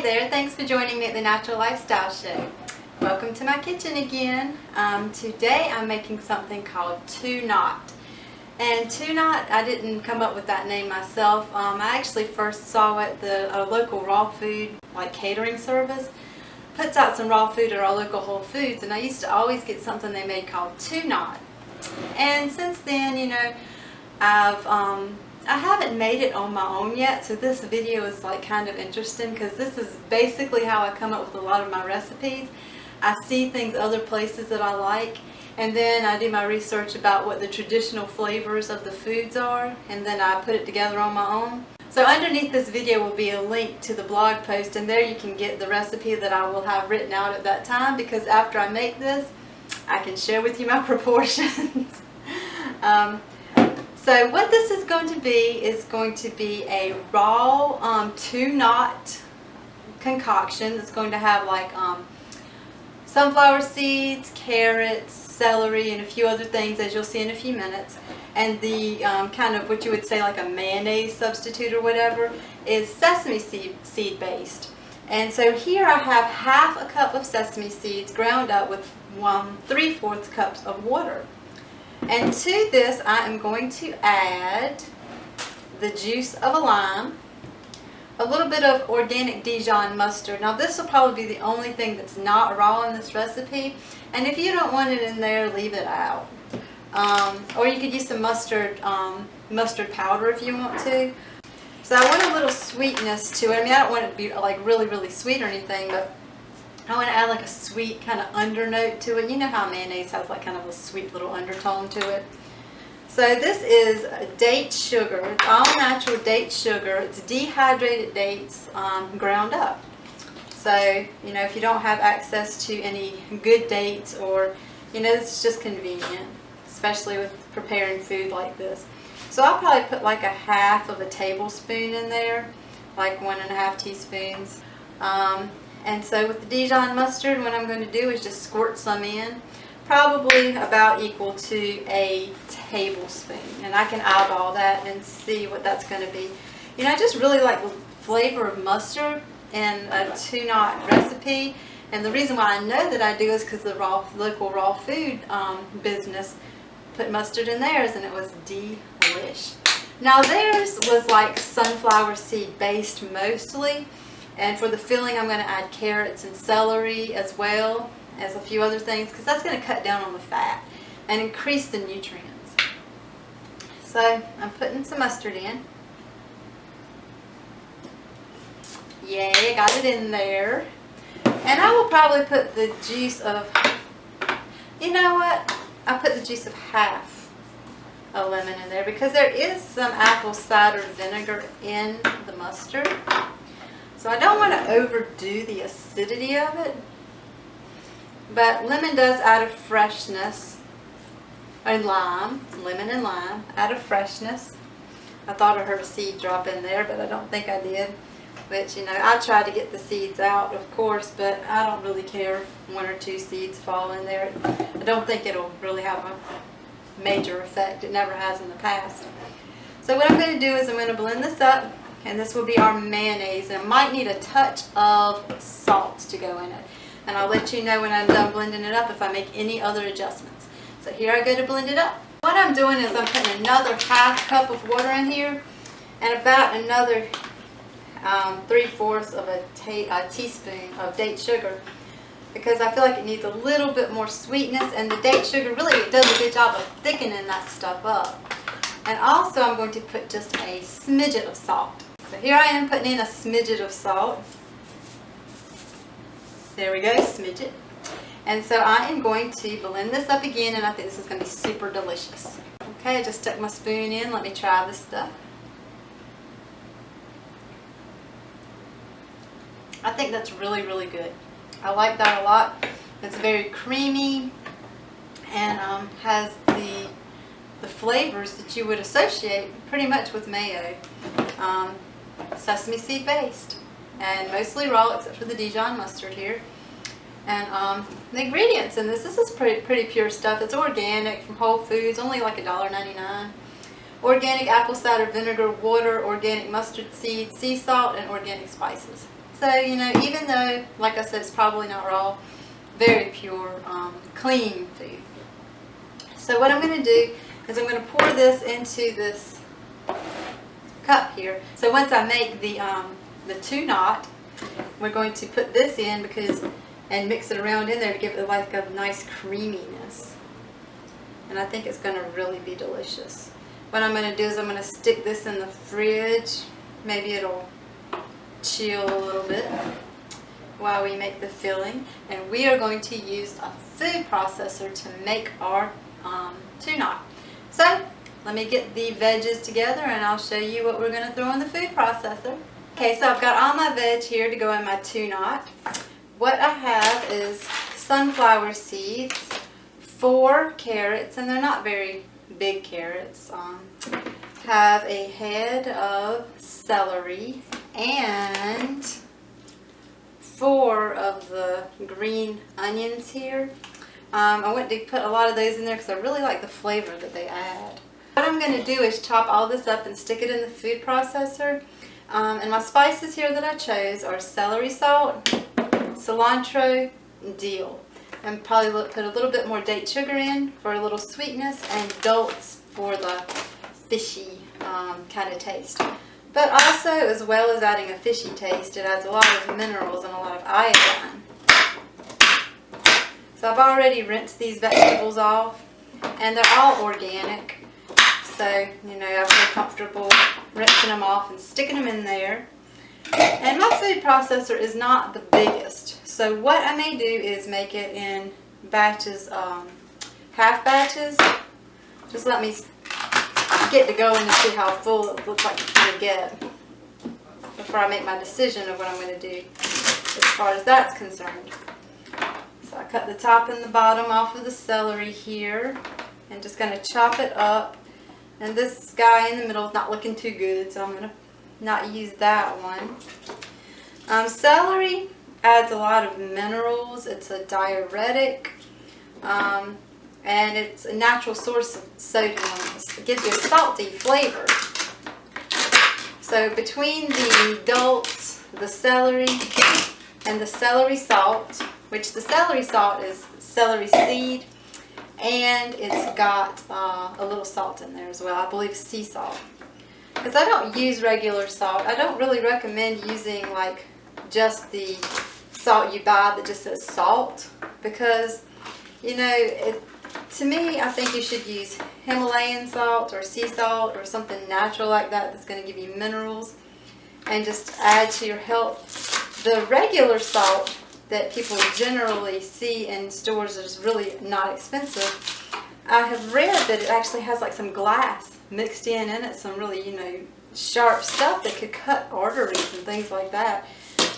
there, thanks for joining me at the Natural Lifestyle Show. Welcome to my kitchen again. Today I'm making something called TuNot. And TuNot, I didn't come up with that name myself. I actually first saw it, a local raw food catering service puts out some raw food at our local Whole Foods, and I used to always get something they made called TuNot. And since then, you know, I haven't made it on my own yet, so this video is kind of interesting because this is basically how I come up with a lot of my recipes. I see things other places that I like, and then I do my research about what the traditional flavors of the foods are, and then I put it together on my own. So underneath this video will be a link to the blog post, and there you can get the recipe that I will have written out at that time, because after I make this, I can share with you my proportions. So what this is going to be a raw TuNot concoction. It's going to have sunflower seeds, carrots, celery, and a few other things, as you'll see in a few minutes. And the kind of what you would say like a mayonnaise substitute or whatever is sesame seed based. And so here I have half a cup of sesame seeds ground up with 3/4 cups of water. And to this I am going to add the juice of a lime, a little bit of organic Dijon mustard. Now this will probably be the only thing that's not raw in this recipe, and if you don't want it in there, leave it out. Or you could use some mustard powder if you want to. So I want a little sweetness to it. I mean, I don't want it to be really sweet or anything, but I want to add a sweet kind of undernote to it. You know how mayonnaise has kind of a sweet little undertone to it. So this is date sugar. It's all natural date sugar. It's dehydrated dates ground up. So, you know, if you don't have access to any good dates, or, you know, this is just convenient, especially with preparing food like this. So I'll probably put a half of a tablespoon in there, 1.5 teaspoons. And so with the Dijon mustard, what I'm going to do is just squirt some in, probably about equal to a tablespoon. And I can eyeball that and see what that's going to be. You know, I just really like the flavor of mustard in a TuNot recipe. And the reason why I know that I do is because the local raw food business put mustard in theirs, and it was delish. Now theirs was sunflower seed based mostly. And for the filling, I'm going to add carrots and celery as well as a few other things, because that's going to cut down on the fat and increase the nutrients. So I'm putting some mustard in. Yay, got it in there. And I will probably put the juice of, you know what? I put the juice of half a lemon in there, because there is some apple cider vinegar in the mustard. So I don't want to overdo the acidity of it, but lemon does add a freshness, and lemon and lime add a freshness. I thought I heard a seed drop in there, but I don't think I did. Which, you know, I tried to get the seeds out, of course, but I don't really care if 1 or 2 seeds fall in there. I don't think it'll really have a major effect. It never has in the past. So what I'm going to do is I'm going to blend this up. And this will be our mayonnaise, and it might need a touch of salt to go in it. And I'll let you know when I'm done blending it up if I make any other adjustments. So here I go to blend it up. What I'm doing is I'm putting another half cup of water in here, and about another 3/4 of a teaspoon of date sugar, because I feel like it needs a little bit more sweetness, and the date sugar really does a good job of thickening that stuff up. And also I'm going to put just a smidget of salt. So here I am putting in a smidget of salt. There we go, smidget. And so I am going to blend this up again, and I think this is going to be super delicious. Okay, I just stuck my spoon in. Let me try this stuff. I think that's really good. I like that a lot. It's very creamy and has the flavors that you would associate pretty much with mayo. Sesame seed based and mostly raw, except for the Dijon mustard here. And the ingredients in this is pretty pure stuff. It's organic from Whole Foods, only $1.99. Organic apple cider vinegar, water, organic mustard seed, sea salt, and organic spices. So, you know, even though, like I said, it's probably not raw, very pure, clean food. So what I'm going to do is I'm going to pour this into this cup here. So once I make the TuNot, we're going to put this in and mix it around in there to give it like a nice creaminess. And I think it's going to really be delicious. What I'm going to do is I'm going to stick this in the fridge. Maybe it'll chill a little bit while we make the filling. And we are going to use a food processor to make our TuNot. So let me get the veggies together and I'll show you what we're going to throw in the food processor. Okay, so I've got all my veg here to go in my TuNot. What I have is sunflower seeds, 4 carrots, and they're not very big carrots. Have a head of celery and 4 of the green onions here. I went to put a lot of those in there because I really like the flavor that they add. What I'm going to do is chop all this up and stick it in the food processor. And my spices here that I chose are celery salt, cilantro, dill. And probably put a little bit more date sugar in for a little sweetness, and dulse for the fishy kind of taste. But also, as well as adding a fishy taste, it adds a lot of minerals and a lot of iodine. So I've already rinsed these vegetables off, and they're all organic. So, you know, I feel comfortable rinsing them off and sticking them in there. And my food processor is not the biggest. So what I may do is make it in batches, half batches. Just let me get to going and see how full it looks like it's going to get before I make my decision of what I'm going to do as far as that's concerned. So I cut the top and the bottom off of the celery here and just going to chop it up. And this guy in the middle is not looking too good, so I'm going to not use that one. Celery adds a lot of minerals. It's a diuretic, and it's a natural source of sodium. It gives you a salty flavor. So between the dulse, the celery, and the celery salt, which the celery salt is celery seed, and it's got a little salt in there as well. I believe sea salt. Because I don't use regular salt. I don't really recommend using like just the salt you buy that just says salt. Because, you know, to me, I think you should use Himalayan salt or sea salt or something natural like that that's going to give you minerals and just add to your health. The regular salt that people generally see in stores that is really not expensive, I have read that it actually has like some glass mixed in it, some really, you know, sharp stuff that could cut arteries and things like that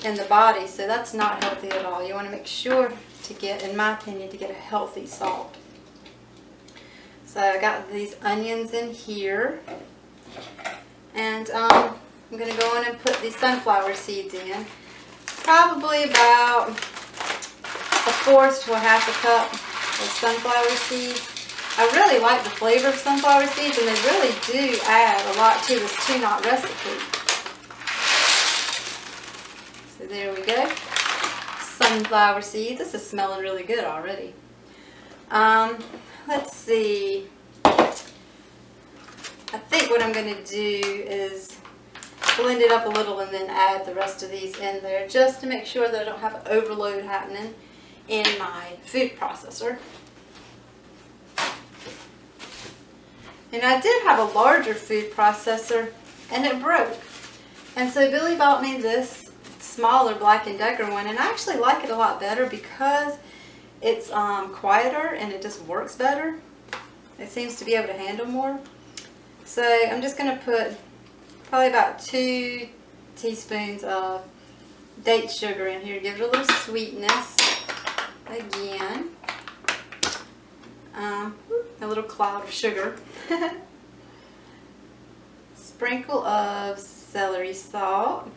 in the body. So that's not healthy at all. You want to make sure to get, in my opinion, to get a healthy salt. So I got these onions in here, and I'm going to go in and put these sunflower seeds in. Probably about 1/4 to 1/2 cup of sunflower seeds. I really like the flavor of sunflower seeds, and they really do add a lot to this TuNot recipe. So there we go. Sunflower seeds. This is smelling really good already. Let's see. I think what I'm going to do is blend it up a little and then add the rest of these in there just to make sure that I don't have an overload happening in my food processor. And I did have a larger food processor and it broke. And so Billy bought me this smaller Black & Decker one, and I actually like it a lot better because it's quieter and it just works better. It seems to be able to handle more. So I'm just going to put probably about 2 teaspoons of date sugar in here to give it a little sweetness. Again, a little cloud of sugar. Sprinkle of celery salt,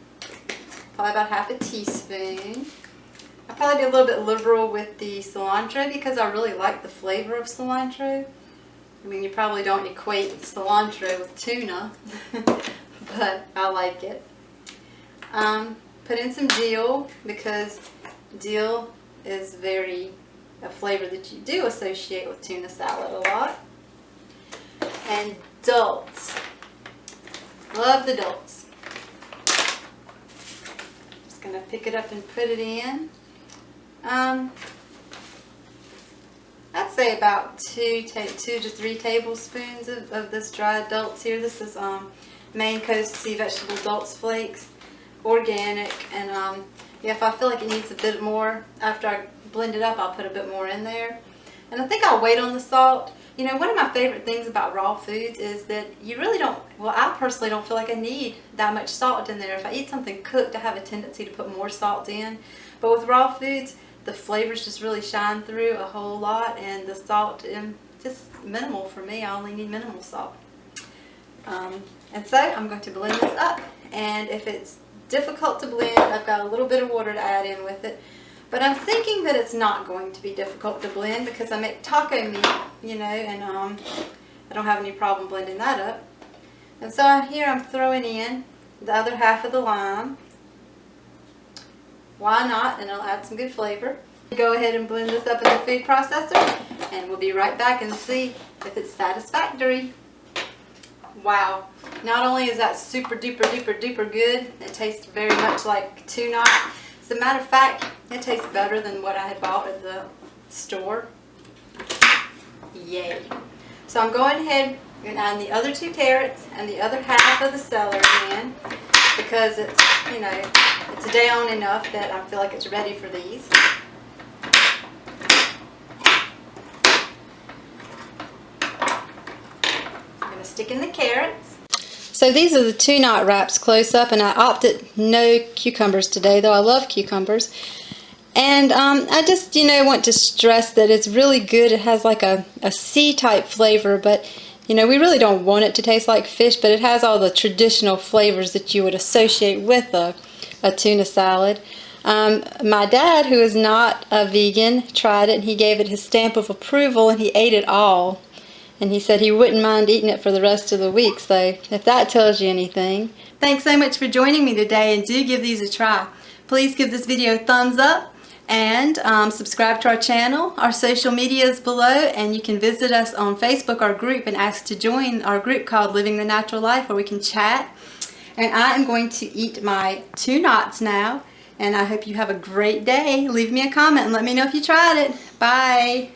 probably about 1/2 teaspoon. I'll probably be a little bit liberal with the cilantro because I really like the flavor of cilantro. I mean, you probably don't equate cilantro with tuna, but I like it. put in some dill because dill is a flavor that you do associate with tuna salad a lot. And dulse. Love the dulse. Just going to pick it up and put it in. I'd say about 2 to 3 tablespoons of this dried dulse here. This is Maine Coast Sea Vegetable Dulse Flakes, organic, and yeah, if I feel like it needs a bit more after I blend it up, I'll put a bit more in there. And I think I'll wait on the salt. You know, one of my favorite things about raw foods is that you really don't, well, I personally don't feel like I need that much salt in there. If I eat something cooked, I have a tendency to put more salt in. But with raw foods, the flavors just really shine through a whole lot, and the salt is just minimal for me. I only need minimal salt. And so I'm going to blend this up. And if it's difficult to blend, I've got a little bit of water to add in with it. But I'm thinking that it's not going to be difficult to blend because I make taco meat, you know, and I don't have any problem blending that up. And so here I'm throwing in the other half of the lime. Why not? And it'll add some good flavor. Go ahead and blend this up in the food processor, and we'll be right back and see if it's satisfactory. Wow. Not only is that super duper duper duper good, it tastes very much like TuNot. As a matter of fact, it tastes better than what I had bought at the store. Yay. So I'm going ahead and add the other 2 carrots and the other half of the celery in because it's, you know, it's down enough that I feel like it's ready for these. I'm going to stick in the carrots. So these are the TuNot wraps close up, and I opted no cucumbers today, though I love cucumbers. And I just, you know, want to stress that it's really good. It has like a sea-type flavor, but, you know, we really don't want it to taste like fish, but it has all the traditional flavors that you would associate with a tuna salad. My dad, who is not a vegan, tried it, and he gave it his stamp of approval, and he ate it all. And he said he wouldn't mind eating it for the rest of the week, so if that tells you anything. Thanks so much for joining me today, and do give these a try. Please give this video a thumbs up, and subscribe to our channel. Our social media is below, and you can visit us on Facebook, our group, and ask to join our group called Living the Natural Life, where we can chat. And I am going to eat my TuNots now, and I hope you have a great day. Leave me a comment and let me know if you tried it. Bye.